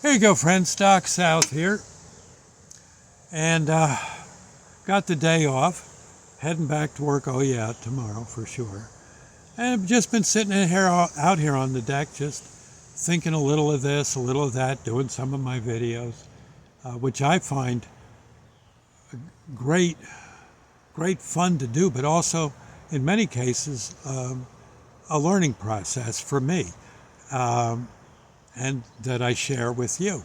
Here you go, friends. Doc South here. And got the day off. Heading back to work. Oh, yeah, tomorrow for sure. And I've just been sitting in here, out here on the deck, just thinking a little of this, a little of that, doing some of my videos, which I find great, great fun to do, but also, in many cases, a learning process for me, and that I share with you.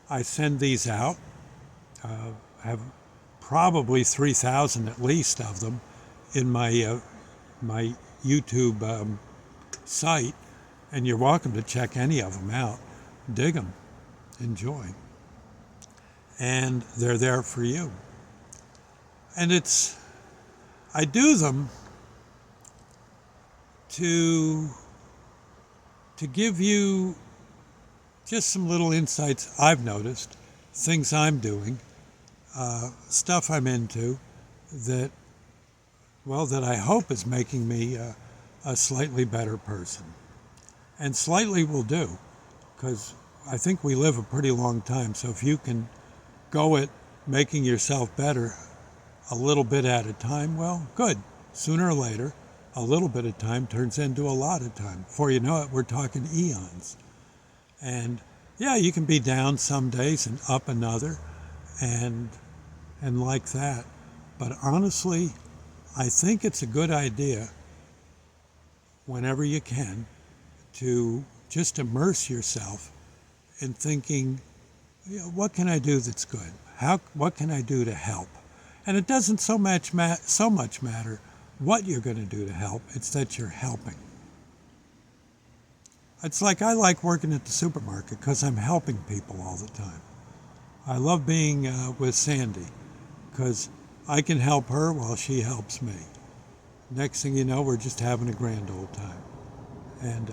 I send these out. Have probably 3,000 at least of them in my YouTube site, and you're welcome to check any of them out. Dig them, enjoy, and they're there for you. And I do them to give you just some little insights I've noticed, things I'm doing, stuff I'm into that, well, that I hope is making me a slightly better person. And slightly will do, because I think we live a pretty long time. So if you can go at making yourself better a little bit at a time, well, good. Sooner or later, a little bit of time turns into a lot of time. Before you know it, we're talking eons. And yeah, you can be down some days and up another, and like that. But honestly, I think it's a good idea, whenever you can, to just immerse yourself in thinking, what can I do that's good? What can I do to help? And it doesn't so much matter what you're going to do to help, it's that you're helping. It's like I like working at the supermarket because I'm helping people all the time. I love being with Sandy because I can help her while she helps me. Next thing you know, we're just having a grand old time. And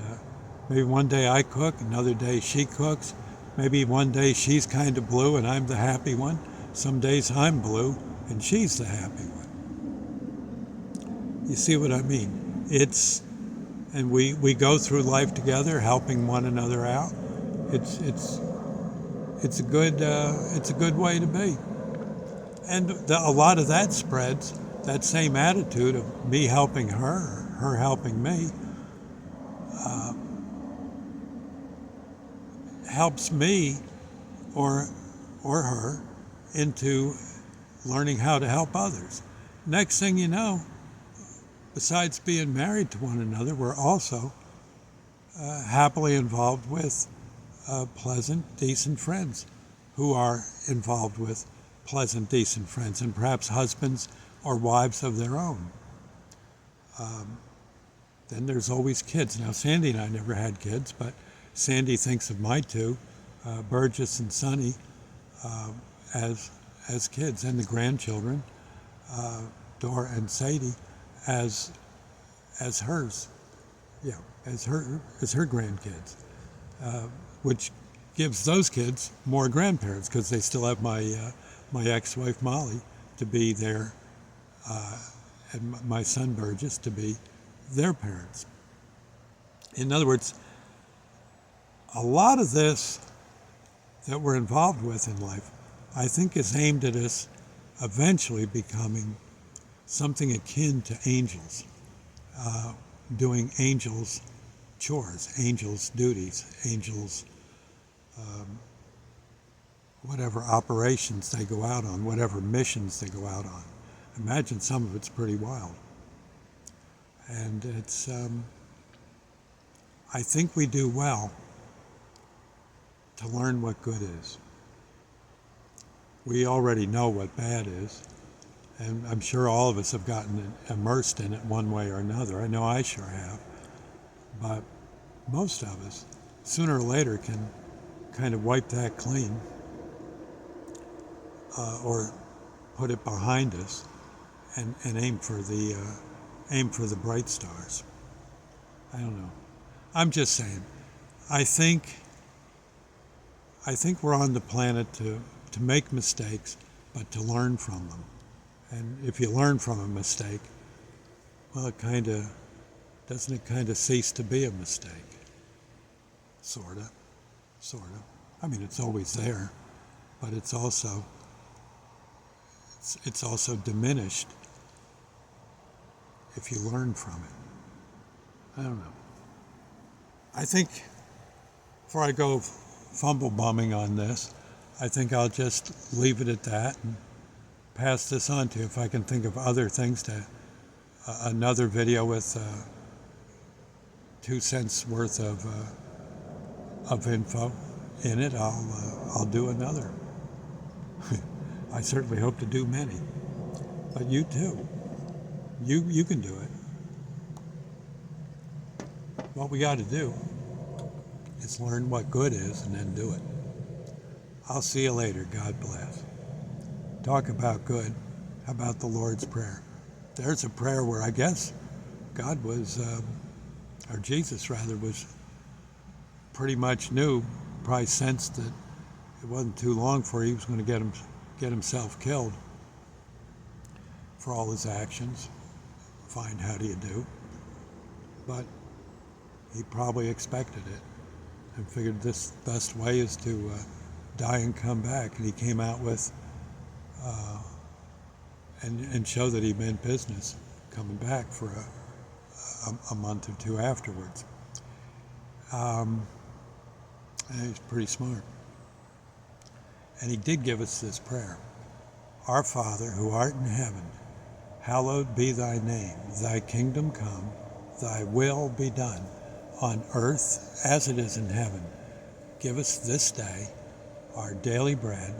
maybe one day I cook, another day she cooks. Maybe one day she's kind of blue and I'm the happy one. Some days I'm blue and she's the happy one. You see what I mean? And we go through life together, helping one another out. It's a good way to be. And a lot of that spreads, that same attitude of me helping her helping me, helps me or her into learning how to help others. Next thing you know, besides being married to one another, we're also happily involved with pleasant, decent friends who are involved with pleasant, decent friends, and perhaps husbands or wives of their own. Then there's always kids. Now, Sandy and I never had kids, but Sandy thinks of my two, Burgess and Sonny, as kids, and the grandchildren, Dora and Sadie, as hers, yeah, as her grandkids, which gives those kids more grandparents because they still have my ex-wife Molly to be their, and my son Burgess to be their parents. In other words, a lot of this that we're involved with in life, I think, is aimed at us eventually becoming something akin to angels, doing angels' chores, angels' duties, angels' whatever operations they go out on, whatever missions they go out on. Imagine some of it's pretty wild. And I think we do well to learn what good is. We already know what bad is, and I'm sure all of us have gotten immersed in it one way or another. I know I sure have. But most of us, sooner or later, can kind of wipe that clean, or put it behind us, and aim for the bright stars. I don't know. I'm just saying. I think we're on the planet to make mistakes, but to learn from them. And if you learn from a mistake, well, doesn't it kind of cease to be a mistake? Sorta. I mean, it's always there, but it's also diminished if you learn from it. I don't know. I think before I go fumble bumming on this, I think I'll just leave it at that and pass this on to you if I can think of other things to another video with 2 cents worth of info in it. I'll do another. I certainly hope to do many, but you too. You can do it. What we got to do is learn what good is and then do it. I'll see you later. God bless. Talk about good. How about the Lord's Prayer? There's a prayer where I guess God was, or Jesus rather, was pretty much knew, probably sensed that it wasn't too long before he was going to get himself killed for all his actions. Fine, how do you do? But he probably expected it and figured this best way is to die and come back. And he came out with and show that he meant business, coming back for a month or two afterwards. He's pretty smart. And he did give us this prayer. Our Father, who art in heaven, hallowed be thy name. Thy kingdom come, thy will be done, on earth as it is in heaven. Give us this day our daily bread,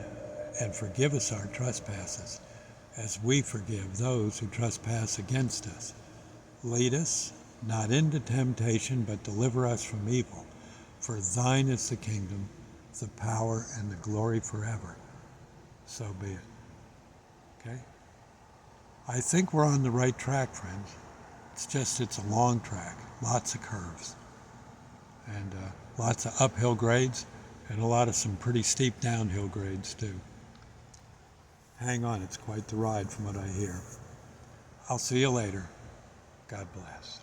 and forgive us our trespasses, as we forgive those who trespass against us. Lead us not into temptation, but deliver us from evil. For thine is the kingdom, the power, and the glory forever. So be it. Okay? I think we're on the right track, friends. It's a long track, lots of curves, and lots of uphill grades, and a lot of some pretty steep downhill grades too. Hang on, it's quite the ride from what I hear. I'll see you later. God bless.